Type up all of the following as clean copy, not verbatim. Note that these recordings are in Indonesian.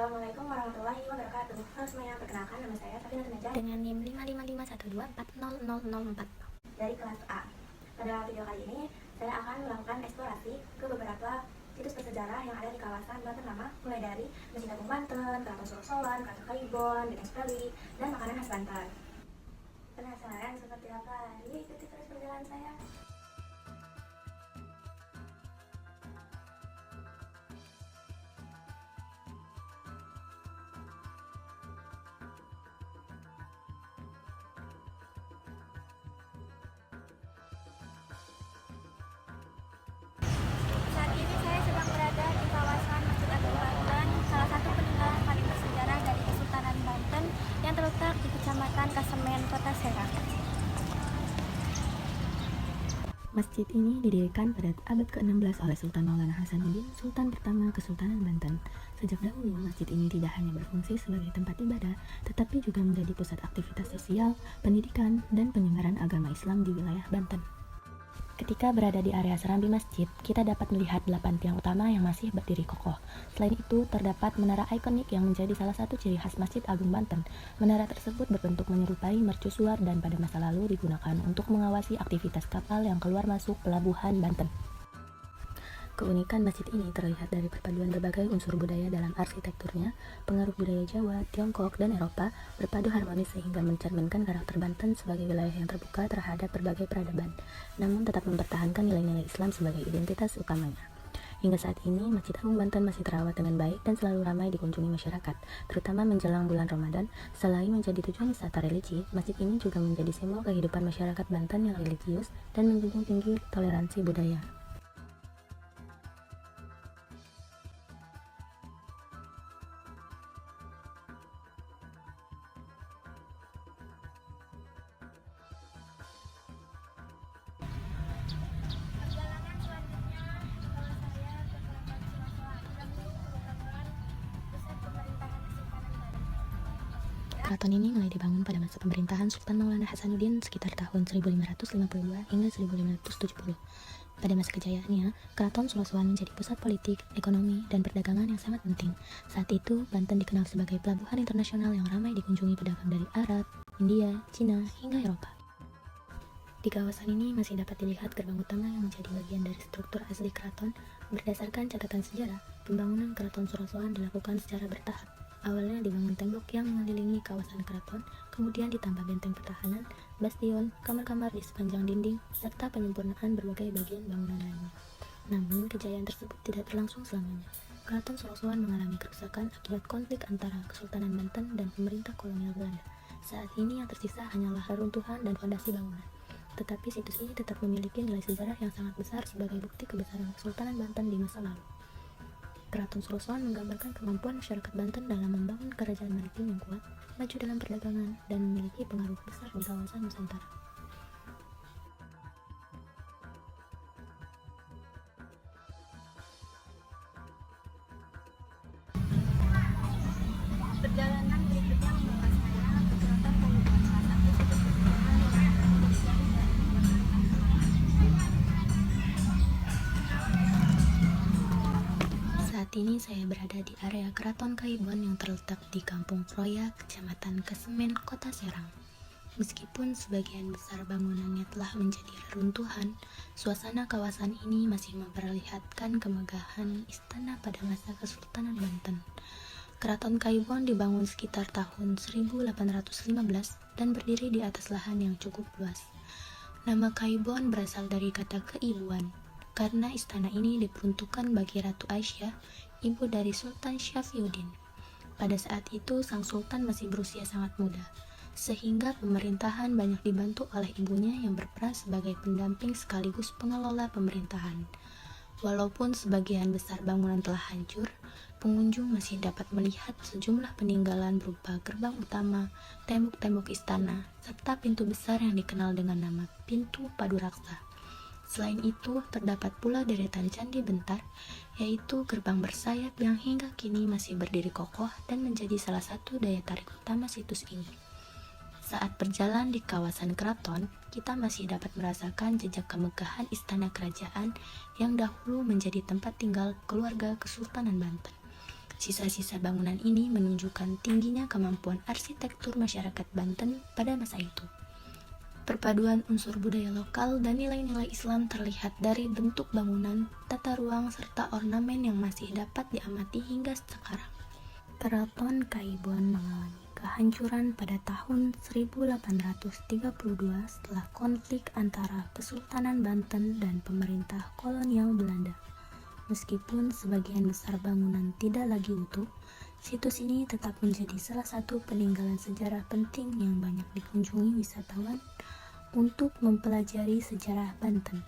Assalamualaikum warahmatullahi wabarakatuh. Halo semuanya, perkenalkan nama saya Safina Tunaja dengan NIM 555124004 dari kelas A. Pada video kali ini, saya akan melakukan eksplorasi ke beberapa situs bersejarah yang ada di kawasan Banten Lama, mulai dari Masjid Agung Banten, Keraton Sorosowan, Keraton Kayibon, Benteng Speli, dan makanan khas Banten. Penasaran seperti apa? Yuk ikuti terus perjalanan saya. Saat ini saya sedang berada di kawasan Masjid Agung Banten, salah satu peninggalan paling bersejarah dari Kesultanan Banten yang terletak di Kecamatan Kasemen, Kota Serang. Masjid ini didirikan pada abad ke-16 oleh Sultan Maulana Hasanuddin, Sultan pertama Kesultanan Banten. Sejak dahulu, masjid ini tidak hanya berfungsi sebagai tempat ibadah, tetapi juga menjadi pusat aktivitas sosial, pendidikan, dan penyebaran agama Islam di wilayah Banten. Ketika berada di area serambi masjid, kita dapat melihat 8 tiang utama yang masih berdiri kokoh. Selain itu, terdapat menara ikonik yang menjadi salah satu ciri khas Masjid Agung Banten. Menara tersebut berbentuk menyerupai mercusuar dan pada masa lalu digunakan untuk mengawasi aktivitas kapal yang keluar masuk pelabuhan Banten. Keunikan masjid ini terlihat dari perpaduan berbagai unsur budaya dalam arsitekturnya. Pengaruh budaya Jawa, Tiongkok, dan Eropa berpadu harmonis sehingga mencerminkan karakter Banten sebagai wilayah yang terbuka terhadap berbagai peradaban, namun tetap mempertahankan nilai-nilai Islam sebagai identitas utamanya. Hingga saat ini, Masjid Agung Banten masih terawat dengan baik dan selalu ramai dikunjungi masyarakat, terutama menjelang bulan Ramadan. Selain menjadi tujuan wisata religi, masjid ini juga menjadi simbol kehidupan masyarakat Banten yang religius dan menjunjung tinggi toleransi budaya. Perjalanan selanjutnya membawa saya ke Keraton Sorosowan, dahulu merupakan pusat pemerintahan Kesultanan Banten. Keraton ini mulai dibangun pada masa pemerintahan Sultan Maulana Hasanuddin sekitar tahun 1552 hingga 1570. Pada masa kejayaannya, Keraton Sorosowan menjadi pusat politik, ekonomi, dan perdagangan yang sangat penting. Saat itu, Banten dikenal sebagai pelabuhan internasional yang ramai dikunjungi pedagang dari Arab, India, Cina, hingga Eropa. Di kawasan ini masih dapat dilihat gerbang utama yang menjadi bagian dari struktur asli keraton. Berdasarkan catatan sejarah, pembangunan Keraton Sorosowan dilakukan secara bertahap. Awalnya dibangun tembok yang mengelilingi kawasan keraton, kemudian ditambah benteng pertahanan, bastion, kamar-kamar di sepanjang dinding, serta penyempurnaan berbagai bagian bangunan lainnya. Namun, kejayaan tersebut tidak berlangsung selamanya. Keraton Sorosowan mengalami kerusakan akibat konflik antara Kesultanan Banten dan pemerintah kolonial Belanda. Saat ini yang tersisa hanyalah reruntuhan dan fondasi bangunan. Tetapi situs ini tetap memiliki nilai sejarah yang sangat besar sebagai bukti kebesaran Kesultanan Banten di masa lalu. Keraton Sorosowan menggambarkan kemampuan masyarakat Banten dalam membangun kerajaan maritim yang kuat, maju dalam perdagangan, dan memiliki pengaruh besar di kawasan Nusantara. Perjalanan berikutnya membawa saya ke Keraton Kayibon, salah satu situs bersejarah yang Saat ini saya berada di area Keraton Kayibon yang terletak di Kampung Proya, Kecamatan Kesemen, Kota Serang. Meskipun sebagian besar bangunannya telah menjadi reruntuhan, suasana kawasan ini masih memperlihatkan kemegahan istana pada masa Kesultanan Banten. Keraton Kayibon dibangun sekitar tahun 1815 dan berdiri di atas lahan yang cukup luas. Nama Kayibon berasal dari kata keibuan, karena istana ini diperuntukkan bagi Ratu Aisyah, ibu dari Sultan Syafiyuddin. Pada saat itu, sang sultan masih berusia sangat muda, sehingga pemerintahan banyak dibantu oleh ibunya yang berperan sebagai pendamping sekaligus pengelola pemerintahan. Walaupun sebagian besar bangunan telah hancur, pengunjung masih dapat melihat sejumlah peninggalan berupa gerbang utama, tembok-tembok istana, serta pintu besar yang dikenal dengan nama Pintu Paduraksa. Selain itu, terdapat pula deretan candi bentar, yaitu gerbang bersayap yang hingga kini masih berdiri kokoh dan menjadi salah satu daya tarik utama situs ini. Saat berjalan di kawasan keraton, kita masih dapat merasakan jejak kemegahan istana kerajaan yang dahulu menjadi tempat tinggal keluarga Kesultanan Banten. Sisa-sisa bangunan ini menunjukkan tingginya kemampuan arsitektur masyarakat Banten pada masa itu. Perpaduan unsur budaya lokal dan nilai-nilai Islam terlihat dari bentuk bangunan, tata ruang, serta ornamen yang masih dapat diamati hingga sekarang. Keraton Kaibon mengalami kehancuran pada tahun 1832 setelah konflik antara Kesultanan Banten dan pemerintah kolonial Belanda. Meskipun sebagian besar bangunan tidak lagi utuh, situs ini tetap menjadi salah satu peninggalan sejarah penting yang banyak dikunjungi wisatawan untuk mempelajari sejarah Banten.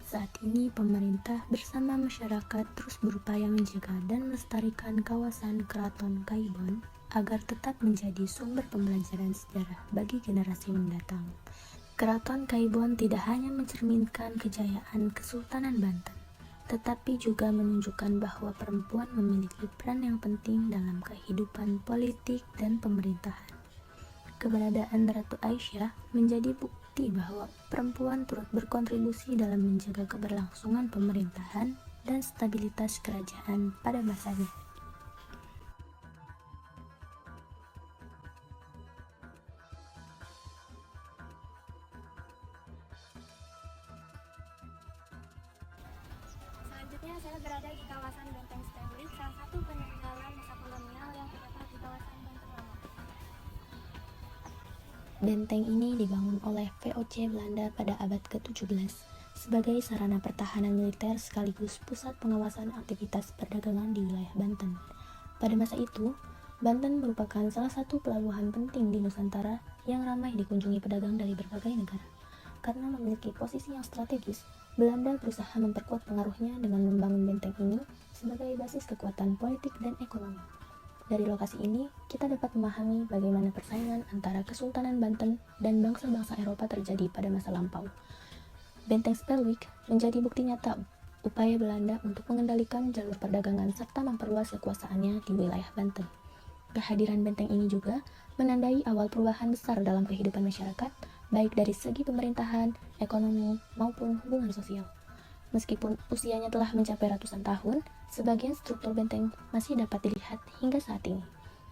Saat ini pemerintah bersama masyarakat terus berupaya menjaga dan melestarikan kawasan Keraton Kaibon agar tetap menjadi sumber pembelajaran sejarah bagi generasi mendatang. Keraton Kaibon tidak hanya mencerminkan kejayaan Kesultanan Banten, tetapi juga menunjukkan bahwa perempuan memiliki peran yang penting dalam kehidupan politik dan pemerintahan. Keberadaan Ratu Aisyah menjadi bukti bahwa perempuan turut berkontribusi dalam menjaga keberlangsungan pemerintahan dan stabilitas kerajaan pada masanya. Selanjutnya saya berada di kawasan Benteng Stanley, salah satu peninggalan masa kolonial yang terdapat di kawasan Banten Lama. Benteng ini dibangun oleh VOC Belanda pada abad ke-17 sebagai sarana pertahanan militer sekaligus pusat pengawasan aktivitas perdagangan di wilayah Banten. Pada masa itu, Banten merupakan salah satu pelabuhan penting di Nusantara yang ramai dikunjungi pedagang dari berbagai negara. Karena memiliki posisi yang strategis, Belanda berusaha memperkuat pengaruhnya dengan membangun benteng ini sebagai basis kekuatan politik dan ekonomi. Dari lokasi ini, kita dapat memahami bagaimana persaingan antara Kesultanan Banten dan bangsa-bangsa Eropa terjadi pada masa lampau. Benteng Spelwick menjadi bukti nyata upaya Belanda untuk mengendalikan jalur perdagangan serta memperluas kekuasaannya di wilayah Banten. Kehadiran benteng ini juga menandai awal perubahan besar dalam kehidupan masyarakat, baik dari segi pemerintahan, ekonomi, maupun hubungan sosial. Meskipun usianya telah mencapai ratusan tahun, sebagian struktur benteng masih dapat dilihat hingga saat ini.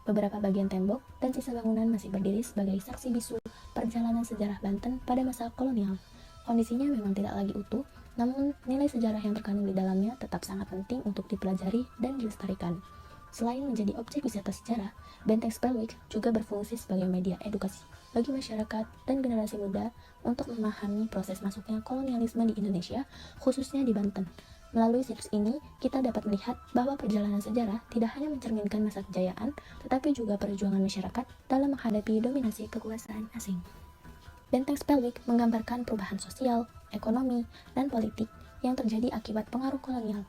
Beberapa bagian tembok dan sisa bangunan masih berdiri sebagai saksi bisu perjalanan sejarah Banten pada masa kolonial. Kondisinya memang tidak lagi utuh, namun nilai sejarah yang terkandung di dalamnya tetap sangat penting untuk dipelajari dan dilestarikan. Selain menjadi objek wisata sejarah, Benteng Spelwick juga berfungsi sebagai media edukasi bagi masyarakat dan generasi muda untuk memahami proses masuknya kolonialisme di Indonesia, khususnya di Banten. Melalui situs ini, kita dapat melihat bahwa perjalanan sejarah tidak hanya mencerminkan masa kejayaan, tetapi juga perjuangan masyarakat dalam menghadapi dominasi kekuasaan asing. Benteng Spelwick menggambarkan perubahan sosial, ekonomi, dan politik yang terjadi akibat pengaruh kolonial.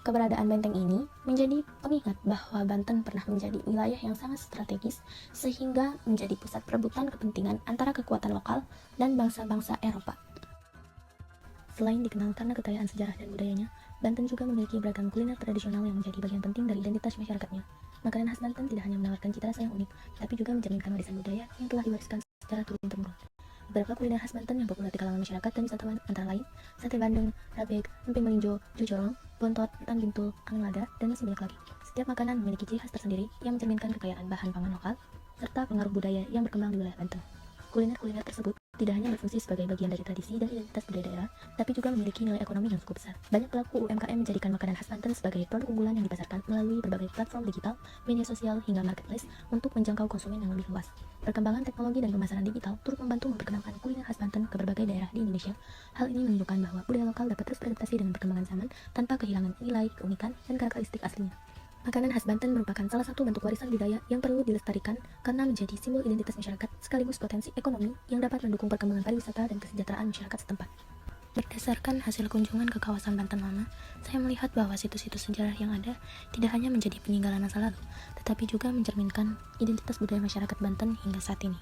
Keberadaan benteng ini menjadi pengingat bahwa Banten pernah menjadi wilayah yang sangat strategis sehingga menjadi pusat perebutan kepentingan antara kekuatan lokal dan bangsa-bangsa Eropa. Selain dikenal karena kekayaan sejarah dan budayanya, Banten juga memiliki beragam kuliner tradisional yang menjadi bagian penting dari identitas masyarakatnya. Makanan khas Banten tidak hanya menawarkan cita rasa yang unik, tapi juga mencerminkan warisan budaya yang telah diwariskan secara turun-temurun. Beberapa kuliner khas Banten yang populer di kalangan masyarakat dan wisatawan antara lain sate Bandeng, rabek, emping melinjo, jojolong, bontot, ketan bintul, angin lada, dan masih banyak lagi. Setiap makanan memiliki ciri khas tersendiri yang mencerminkan kekayaan bahan pangan lokal serta pengaruh budaya yang berkembang di wilayah Banten. Kuliner-kuliner tersebut tidak hanya berfungsi sebagai bagian dari tradisi dan identitas budaya daerah, tapi juga memiliki nilai ekonomi yang cukup besar. Banyak pelaku UMKM menjadikan makanan khas Banten sebagai produk unggulan yang dipasarkan melalui berbagai platform digital, media sosial, hingga marketplace untuk menjangkau konsumen yang lebih luas. Perkembangan teknologi dan pemasaran digital turut membantu memperkenalkan kuliner khas Banten ke berbagai daerah di Indonesia. Hal ini menunjukkan bahwa budaya lokal dapat terus beradaptasi dengan perkembangan zaman tanpa kehilangan nilai, keunikan, dan karakteristik aslinya. Makanan khas Banten merupakan salah satu bentuk warisan budaya yang perlu dilestarikan karena menjadi simbol identitas masyarakat sekaligus potensi ekonomi yang dapat mendukung perkembangan pariwisata dan kesejahteraan masyarakat setempat. Berdasarkan hasil kunjungan ke kawasan Banten Lama, saya melihat bahwa situs-situs sejarah yang ada tidak hanya menjadi peninggalan masa lalu, tetapi juga mencerminkan identitas budaya masyarakat Banten hingga saat ini.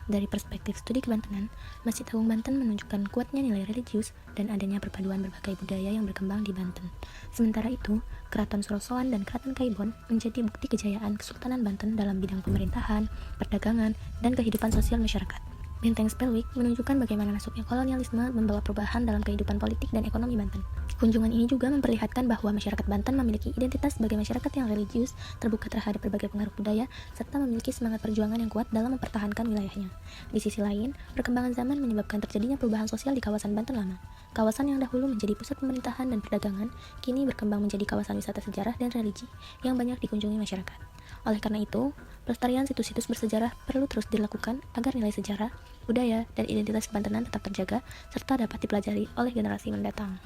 Dari perspektif studi kebantenan, Masjid Agung Banten menunjukkan kuatnya nilai religius dan adanya perpaduan berbagai budaya yang berkembang di Banten. Sementara itu, Keraton Surosoan dan Keraton Kaibon menjadi bukti kejayaan Kesultanan Banten dalam bidang pemerintahan, perdagangan, dan kehidupan sosial masyarakat. Benteng Spelwick menunjukkan bagaimana masuknya kolonialisme membawa perubahan dalam kehidupan politik dan ekonomi Banten. Kunjungan ini juga memperlihatkan bahwa masyarakat Banten memiliki identitas sebagai masyarakat yang religius, terbuka terhadap berbagai pengaruh budaya, serta memiliki semangat perjuangan yang kuat dalam mempertahankan wilayahnya. Di sisi lain, perkembangan zaman menyebabkan terjadinya perubahan sosial di kawasan Banten Lama. Kawasan yang dahulu menjadi pusat pemerintahan dan perdagangan, kini berkembang menjadi kawasan wisata sejarah dan religi yang banyak dikunjungi masyarakat. Oleh karena itu, pelestarian situs-situs bersejarah perlu terus dilakukan agar nilai sejarah, budaya, dan identitas Bantenan tetap terjaga serta dapat dipelajari oleh generasi mendatang.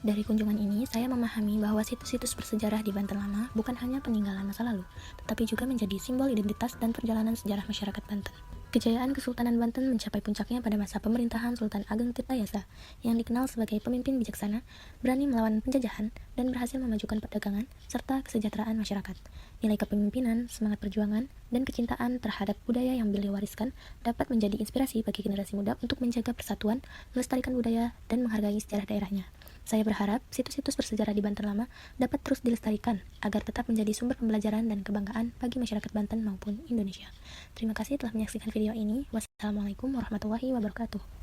Dari kunjungan ini, saya memahami bahwa situs-situs bersejarah di Banten Lama bukan hanya peninggalan masa lalu, tetapi juga menjadi simbol identitas dan perjalanan sejarah masyarakat Banten. Kejayaan Kesultanan Banten mencapai puncaknya pada masa pemerintahan Sultan Ageng Tirtayasa, yang dikenal sebagai pemimpin bijaksana, berani melawan penjajahan, dan berhasil memajukan perdagangan serta kesejahteraan masyarakat. Nilai kepemimpinan, semangat perjuangan, dan kecintaan terhadap budaya yang beliau wariskan dapat menjadi inspirasi bagi generasi muda untuk menjaga persatuan, melestarikan budaya, dan menghargai sejarah daerahnya. Saya berharap situs-situs bersejarah di Banten Lama dapat terus dilestarikan agar tetap menjadi sumber pembelajaran dan kebanggaan bagi masyarakat Banten maupun Indonesia. Terima kasih telah menyaksikan video ini. Wassalamualaikum warahmatullahi wabarakatuh.